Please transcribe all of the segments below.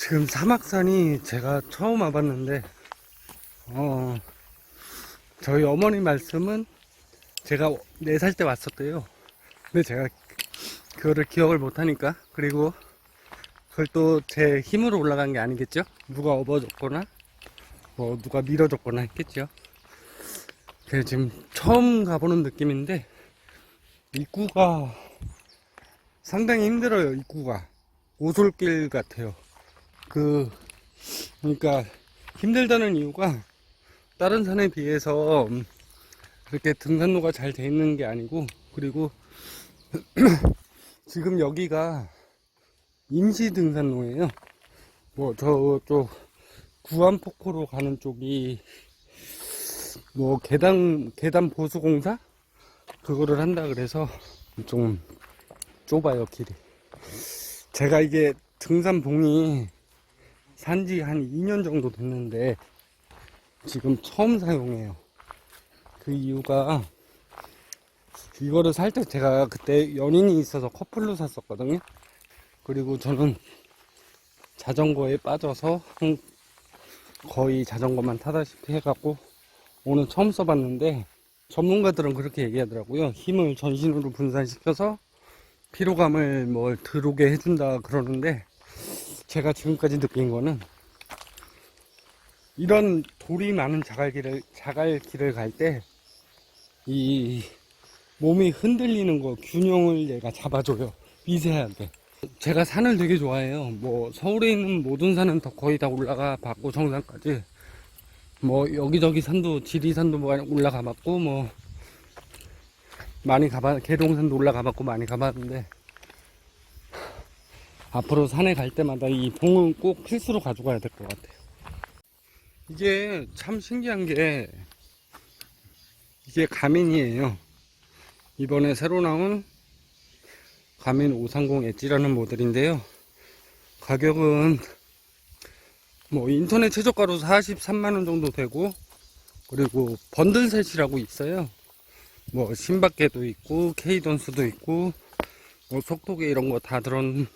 지금 사막산이 제가 처음 와봤는데, 저희 어머니 말씀은 제가 4살 때 왔었대요. 근데 제가 그거를 기억을 못하니까, 그리고 그걸 또 제 힘으로 올라간 게 아니겠죠? 누가 업어줬거나, 뭐 누가 밀어줬거나 했겠죠. 그래서 지금 처음 가보는 느낌인데, 입구가 상당히 힘들어요, 입구가. 오솔길 같아요. 그러니까 힘들다는 이유가 다른 산에 비해서 그렇게 등산로가 잘 돼 있는 게 아니고, 그리고 지금 여기가 임시 등산로예요. 뭐 저쪽 구암폭포로 가는 쪽이 뭐 계단 보수공사 그거를 한다 그래서 좀 좁아요, 길이. 제가 이게 등산봉이 산지 한 2년 정도 됐는데 지금 처음 사용해요. 그 이유가, 이거를 살 때 제가 그때 연인이 있어서 커플로 샀었거든요. 그리고 저는 자전거에 빠져서 거의 자전거만 타다시피 해갖고 오늘 처음 써봤는데, 전문가들은 그렇게 얘기하더라고요. 힘을 전신으로 분산시켜서 피로감을 뭘 들어오게 해준다 그러는데, 제가 지금까지 느낀 거는 이런 돌이 많은 자갈길을 갈 때 이 몸이 흔들리는 거, 균형을 얘가 잡아줘요. 미세하게. 제가 산을 되게 좋아해요. 뭐 서울에 있는 모든 산은 더 거의 다 올라가 봤고, 정상까지 뭐 여기저기 산도, 지리산도 뭐 올라가 봤고, 뭐 많이 계룡산도 올라가 봤고 많이 가봤는데, 앞으로 산에 갈 때마다 이 봉은 꼭 필수로 가져가야 될 것 같아요. 이게 참 신기한 게, 이게 가민이에요. 이번에 새로 나온 가민 530 엣지라는 모델인데요. 가격은 뭐 인터넷 최저가로 43만원 정도 되고, 그리고 번들셋이라고 있어요. 뭐 신박계도 있고 K던스도 있고 뭐 속도계 이런 거 다 들은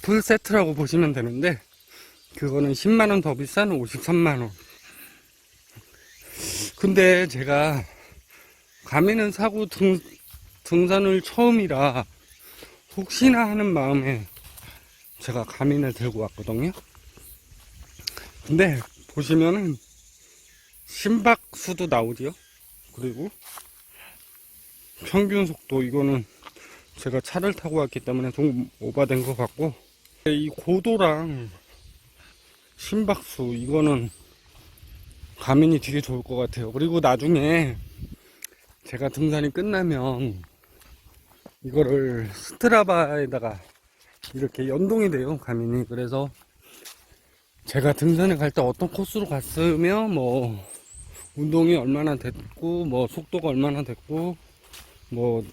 풀 세트라고 보시면 되는데, 그거는 10만원 더 비싼 53만원. 근데 제가 가민은 사고 등산을 처음이라 혹시나 하는 마음에 제가 가민을 들고 왔거든요. 근데 보시면은 심박수도 나오지요. 그리고 평균 속도, 이거는 제가 차를 타고 왔기 때문에 좀 오버된 것 같고, 이 고도랑 심박수, 이거는 가민이 되게 좋을 것 같아요. 그리고 나중에 제가 등산이 끝나면 이거를 스트라바에다가 이렇게 연동이 돼요, 가민이. 그래서 제가 등산에 갈 때 어떤 코스로 갔으면 뭐 운동이 얼마나 됐고, 뭐 속도가 얼마나 됐고, 뭐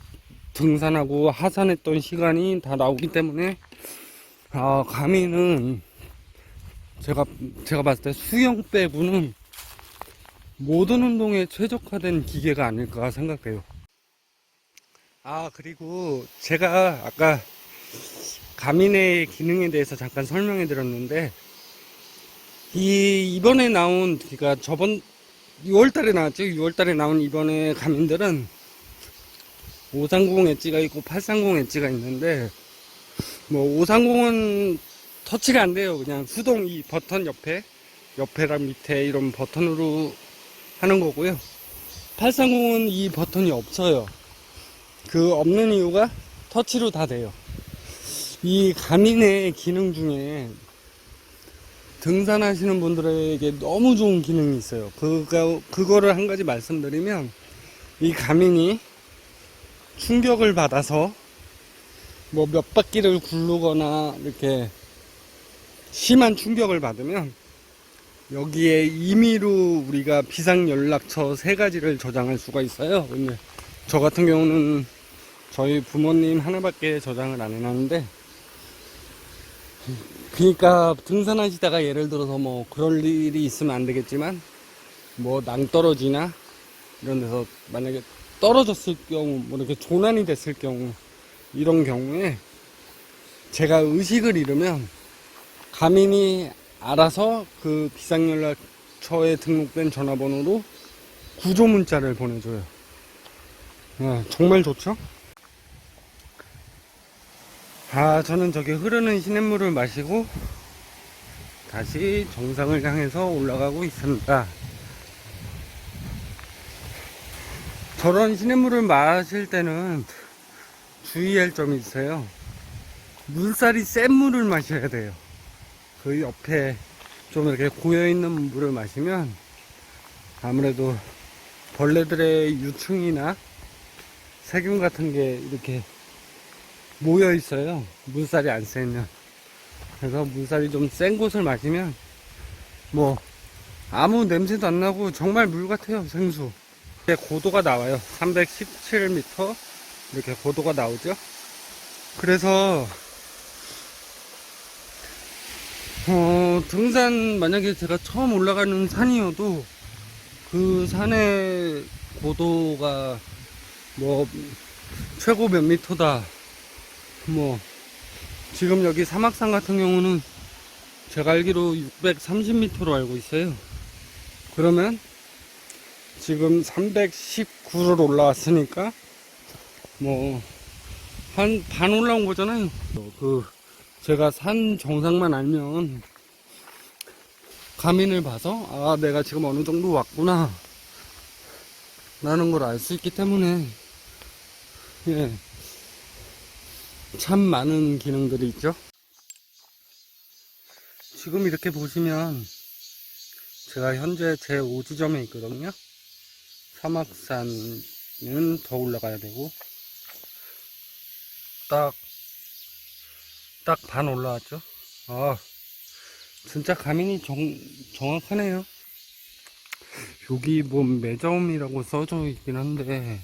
등산하고 하산했던 시간이 다 나오기 때문에, 가민은 제가 봤을 때 수영 빼고는 모든 운동에 최적화된 기계가 아닐까 생각해요. 그리고 제가 아까 가민의 기능에 대해서 잠깐 설명해 드렸는데, 이번에 나온, 그러니까 저번 6월달에 나왔죠. 6월달에 나온 이번에 가민들은 530 엣지가 있고 830 엣지가 있는데, 뭐 530은 터치가 안 돼요. 그냥 수동, 이 버튼 옆에랑 밑에 이런 버튼으로 하는 거고요. 830은 이 버튼이 없어요. 그 없는 이유가 터치로 다 돼요. 이 가민의 기능 중에 등산하시는 분들에게 너무 좋은 기능이 있어요. 그거를 한 가지 말씀드리면, 이 가민이 충격을 받아서 뭐 몇 바퀴를 굴르거나 이렇게 심한 충격을 받으면 여기에 임의로 우리가 비상연락처 3가지를 저장할 수가 있어요. 근데 저 같은 경우는 저희 부모님 하나밖에 저장을 안 해놨는데, 그러니까 등산하시다가 예를 들어서 뭐 그럴 일이 있으면 안 되겠지만, 뭐 낭떠러지나 이런 데서 만약에 떨어졌을 경우, 뭐 이렇게 조난이 됐을 경우, 이런 경우에 제가 의식을 잃으면 가민이 알아서 그 비상연락처에 등록된 전화번호로 구조 문자를 보내줘요. 정말 좋죠? 저는 저기 흐르는 시냇물을 마시고 다시 정상을 향해서 올라가고 있습니다. 저런 시냇물을 마실 때는 주의할 점이 있어요. 물살이 센 물을 마셔야 돼요. 그 옆에 좀 이렇게 고여있는 물을 마시면 아무래도 벌레들의 유충이나 세균 같은 게 이렇게 모여 있어요. 물살이 안 세면. 그래서 물살이 좀 센 곳을 마시면 뭐 아무 냄새도 안 나고 정말 물 같아요. 생수. 고도가 나와요. 317m 이렇게 고도가 나오죠. 그래서 등산 만약에 제가 처음 올라가는 산이어도 그 산의 고도가 뭐 최고 몇 미터다, 뭐 지금 여기 사막산 같은 경우는 제가 알기로 630m로 알고 있어요. 그러면 지금 319를 올라왔으니까 뭐 한 반 올라온 거잖아요. 제가 산 정상만 알면 가민을 봐서 내가 지금 어느 정도 왔구나 라는 걸 알 수 있기 때문에 참 많은 기능들이 있죠. 지금 이렇게 보시면 제가 현재 제 5지점에 있거든요. 사막산은 더 올라가야 되고 딱 반 올라왔죠. 진짜 가민이 정확하네요. 여기 뭐 매점이라고 써져 있긴 한데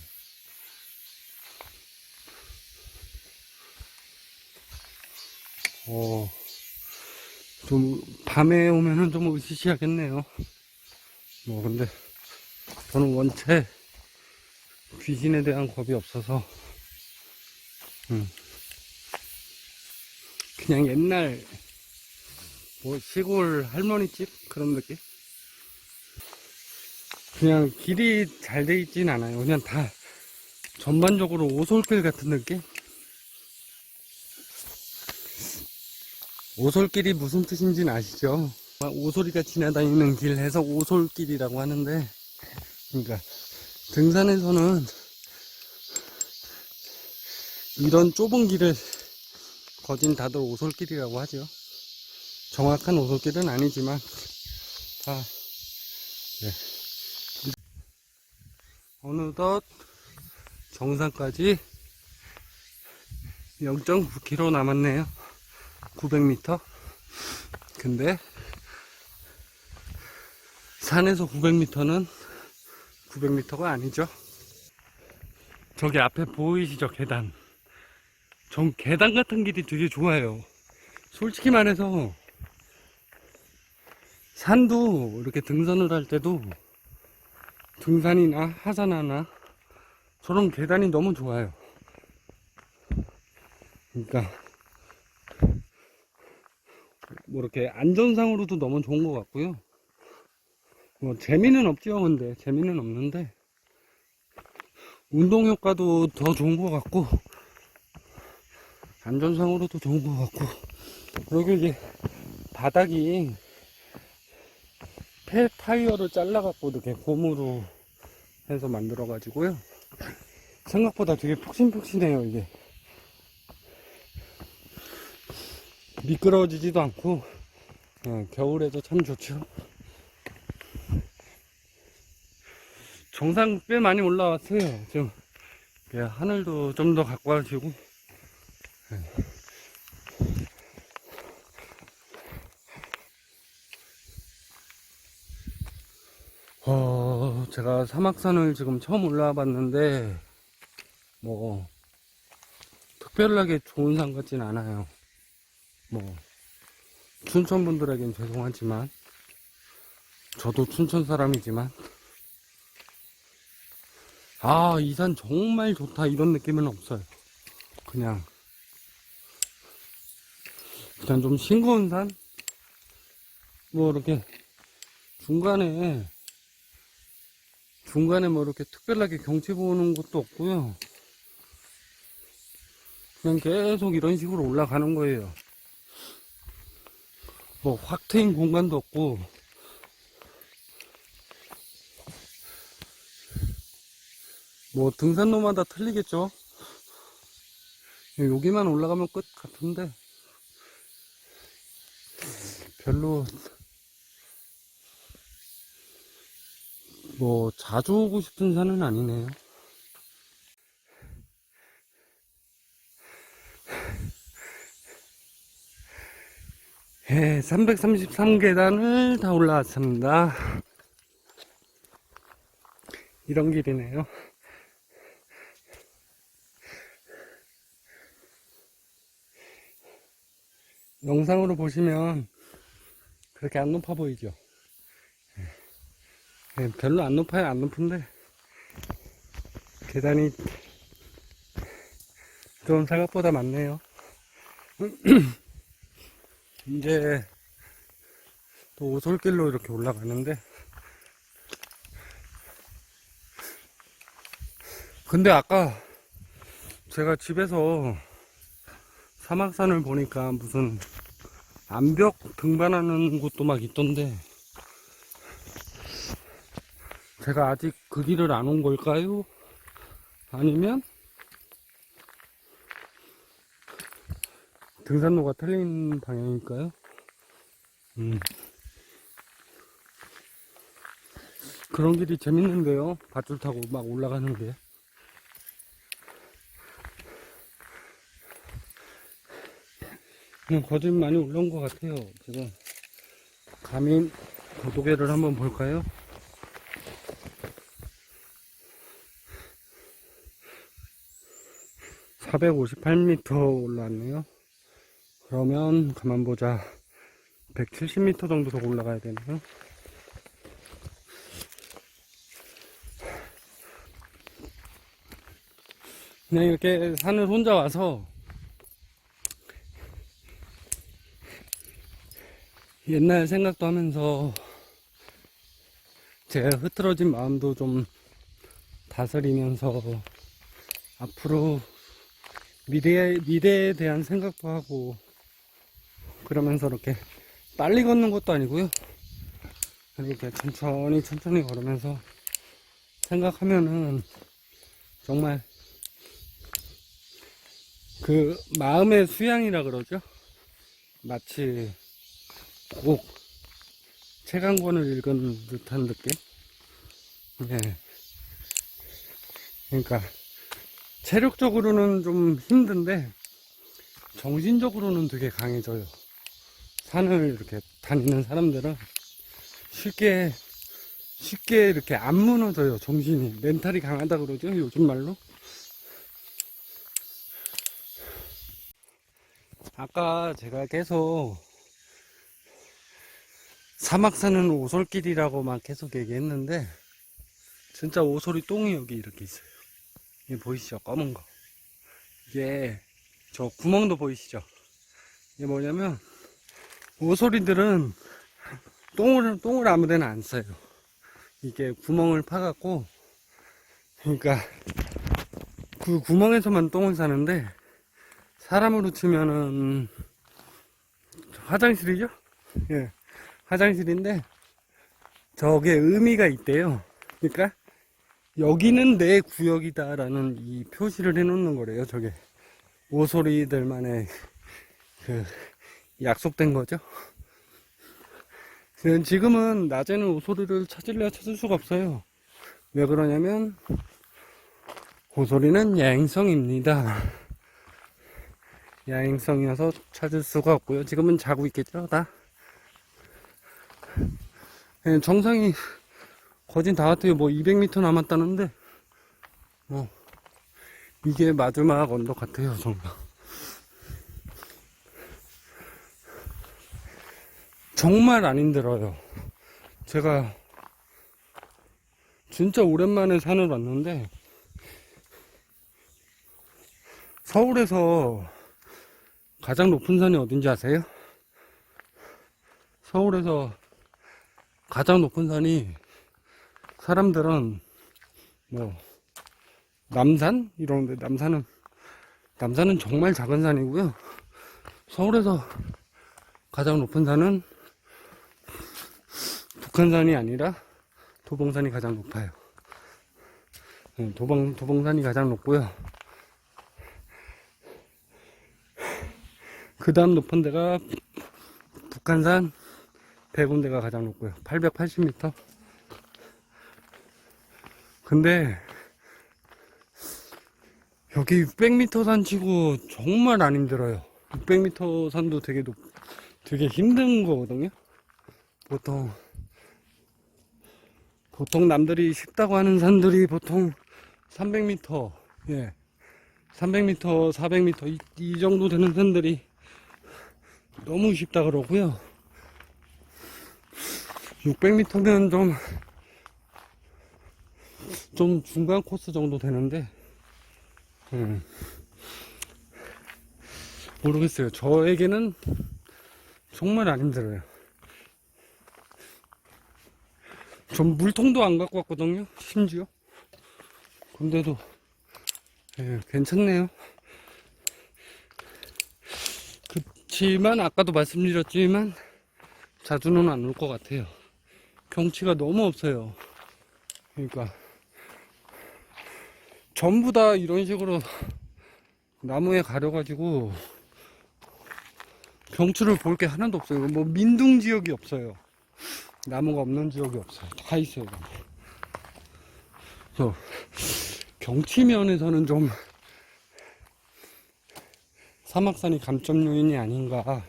좀 밤에 오면은 좀 으시시하겠네요. 뭐 근데 저는 원체 귀신에 대한 겁이 없어서 그냥 옛날 뭐 시골 할머니 집 그런 느낌? 그냥 길이 잘 돼 있진 않아요. 그냥 다 전반적으로 오솔길 같은 느낌? 오솔길이 무슨 뜻인지는 아시죠? 오소리가 지나다니는 길 해서 오솔길이라고 하는데, 그러니까 등산에서는 이런 좁은 길을 거진 다들 오솔길이라고 하죠. 정확한 오솔길은 아니지만 어느덧 정상까지 0.9km 남았네요. 900m. 근데 산에서 900m는 900m가 아니죠. 저기 앞에 보이시죠? 계단. 전 계단 같은 길이 되게 좋아요. 솔직히 말해서 산도 이렇게 등산을 할 때도 등산이나 하산하나 저런 계단이 너무 좋아요. 그러니까 뭐 이렇게 안전상으로도 너무 좋은 것 같고요. 뭐 재미는 없죠. 근데 재미는 없는데 운동 효과도 더 좋은 것 같고 안전상으로도 좋은 것 같고, 그리고 이게 바닥이 폐 타이어를 잘라갖고 이렇게 고무로 해서 만들어가지고요. 생각보다 되게 푹신푹신해요. 이게 미끄러지지도 않고 겨울에도 참 좋죠. 정상 꽤 많이 올라왔어요. 지금 하늘도 좀 더 가까워지고 제가 사막산을 지금 처음 올라와 봤는데 뭐 특별하게 좋은 산 같진 않아요. 뭐 춘천 분들에겐 죄송하지만 저도 춘천 사람이지만 이 산 정말 좋다 이런 느낌은 없어요. 그냥 좀 싱거운 산? 뭐 이렇게 중간에 뭐 이렇게 특별하게 경치 보는 것도 없고요. 그냥 계속 이런 식으로 올라가는 거예요. 뭐 확 트인 공간도 없고, 뭐 등산로마다 틀리겠죠. 여기만 올라가면 끝 같은데 별로 뭐 자주 오고 싶은 산은 아니네요. 예, 333계단을 다 올라왔습니다. 이런 길이네요. 영상으로 보시면 그렇게 안 높아 보이죠? 예, 별로 안 높아요. 안 높은데 계단이 좀 생각보다 많네요. 이제 또 오솔길로 이렇게 올라가는데, 근데 아까 제가 집에서 사막산을 보니까 무슨 암벽 등반하는 곳도 막 있던데, 제가 아직 그 길을 안 온 걸까요? 아니면 등산로가 틀린 방향일까요? 그런 길이 재밌는데요. 밧줄 타고 막 올라가는 게. 거진 많이 올라온 것 같아요. 지금 가민 고도계를 한번 볼까요? (458m) 올라왔네요. 그러면 가만 보자, 170m 정도 더 올라가야 되네요. 그냥 이렇게 산을 혼자 와서 옛날 생각도 하면서 제 흐트러진 마음도 좀 다스리면서 앞으로 미래에 대한 생각도 하고, 그러면서 이렇게 빨리 걷는 것도 아니고요. 이렇게 천천히 걸으면서 생각하면은 정말 그 마음의 수양이라 그러죠. 마치 꼭 책 한 권을 읽은 듯한 느낌. 네. 그러니까 체력적으로는 좀 힘든데 정신적으로는 되게 강해져요. 산을 이렇게 다니는 사람들은 쉽게 이렇게 안 무너져요. 정신이, 멘탈이 강하다 그러죠, 요즘 말로. 아까 제가 계속 사막산은 오솔길이라고 막 계속 얘기했는데, 진짜 오솔이 똥이 여기 이렇게 있어요. 이게 보이시죠? 검은 거. 이게 저 구멍도 보이시죠? 이게 뭐냐면, 오솔이들은 똥을 아무 데나 안 싸요. 이게 구멍을 파갖고, 그러니까 그 구멍에서만 똥을 싸는데, 사람으로 치면은 화장실이죠? 예, 화장실인데 저게 의미가 있대요. 그러니까 여기는 내 구역이다라는 이 표시를 해놓는 거래요. 저게 오소리들만의 그 약속된 거죠. 지금은 낮에는 오소리를 찾을 수가 없어요. 왜 그러냐면 오소리는 야행성입니다. 야행성이어서 찾을 수가 없고요. 지금은 자고 있겠죠, 다. 정상이 거진 다 같아요. 뭐 200m 남았다는데, 뭐 이게 마지막 언덕 같아요, 정말. 정말 안 힘들어요. 제가 진짜 오랜만에 산을 왔는데, 서울에서 가장 높은 산이 어딘지 아세요? 서울에서 가장 높은 산이 사람들은 뭐 남산 이러는데, 남산은 정말 작은 산이고요. 서울에서 가장 높은 산은 북한산이 아니라 도봉산이 가장 높아요. 도봉산이 가장 높고요. 그 다음 높은 데가 북한산 100군데가 가장 높고요. 880m. 근데 여기 600m 산 치고 정말 안 힘들어요. 600m 산도 되게 힘든 거거든요. 보통 남들이 쉽다고 하는 산들이 보통 300m, 300m, 400m 이 정도 되는 산들이 너무 쉽다 그러고요. 600m면 좀 중간 코스 정도 되는데, 모르겠어요. 저에게는 정말 안 힘들어요. 전 물통도 안 갖고 왔거든요, 심지어. 근데도 괜찮네요. 그렇지만 아까도 말씀드렸지만 자주는 안 올 것 같아요. 경치가 너무 없어요. 그러니까 전부 다 이런 식으로 나무에 가려가지고 경치를 볼 게 하나도 없어요. 뭐 민둥 지역이 없어요. 나무가 없는 지역이 없어요. 다 있어요. 그래서 경치 면에서는 좀 사막산이 감점 요인이 아닌가.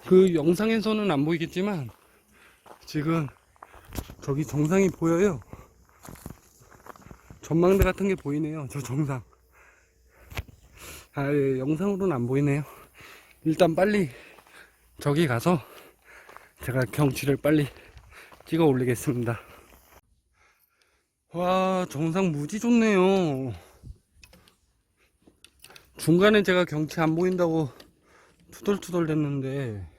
그 영상에서는 안 보이겠지만 지금 저기 정상이 보여요. 전망대 같은 게 보이네요. 저 정상. 예, 영상으로는 안 보이네요. 일단 빨리 저기 가서 제가 경치를 빨리 찍어 올리겠습니다. 와, 정상 무지 좋네요. 중간에 제가 경치 안 보인다고 투덜투덜 됐는데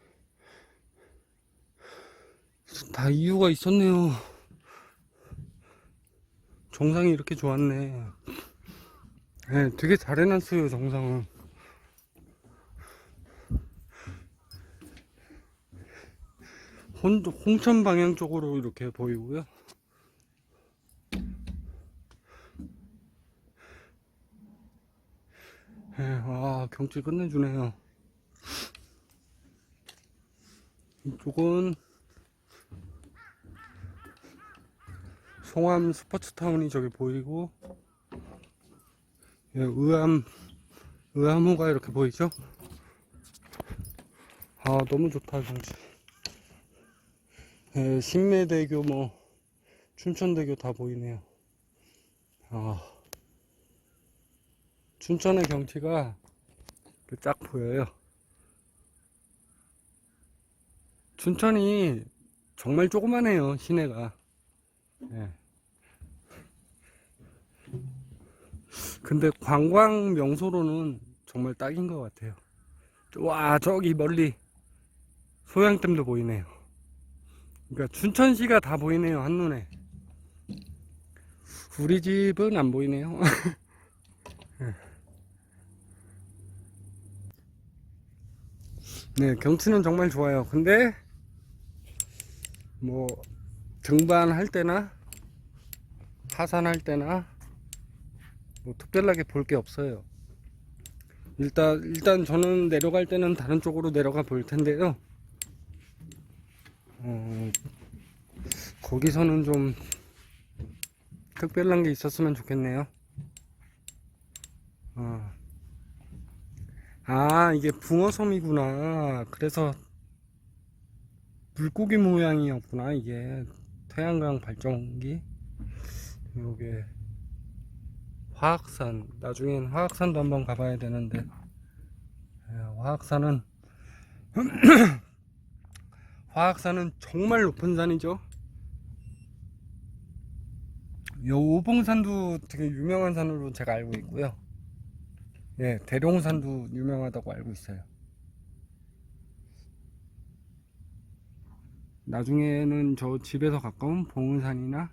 다 이유가 있었네요. 정상이 이렇게 좋았네. 네, 되게 잘 해놨어요, 정상은. 홍천 방향 쪽으로 이렇게 보이고요. 네, 와, 경치 끝내주네요. 이쪽은 송암 스포츠타운이 저기 보이고, 예, 의암호가 이렇게 보이죠? 아, 너무 좋다, 경치. 예, 신매대교, 춘천대교 다 보이네요. 아, 춘천의 경치가 쫙 보여요. 춘천이 정말 조그만해요, 시내가. 예. 근데 관광 명소로는 정말 딱인 것 같아요. 와, 저기 멀리 소양댐도 보이네요. 그러니까 춘천시가 다 보이네요, 한눈에. 우리 집은 안 보이네요. 네, 경치는 정말 좋아요. 근데 뭐 등반할 때나 하산할 때나 뭐 특별하게 볼 게 없어요. 일단 저는 내려갈 때는 다른 쪽으로 내려가 볼 텐데요. 거기서는 좀 특별한 게 있었으면 좋겠네요. 아, 이게 붕어섬이구나. 그래서 물고기 모양이었구나, 이게. 태양광 발전기. 요게 화학산. 나중엔 화학산도 한번 가봐야 되는데, 화학산은 화학산은 정말 높은 산이죠. 요 오봉산도 되게 유명한 산으로 제가 알고 있고요. 예, 대룡산도 유명하다고 알고 있어요. 나중에는 저 집에서 가까운 봉은산이나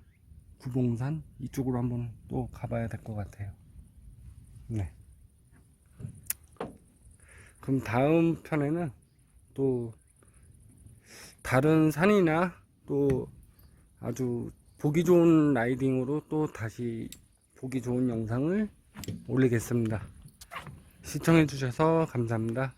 구봉산 이쪽으로 한번 또 가봐야 될 것 같아요. 네. 그럼 다음 편에는 또 다른 산이나 또 아주 보기 좋은 라이딩으로 또 다시 보기 좋은 영상을 올리겠습니다. 시청해 주셔서 감사합니다.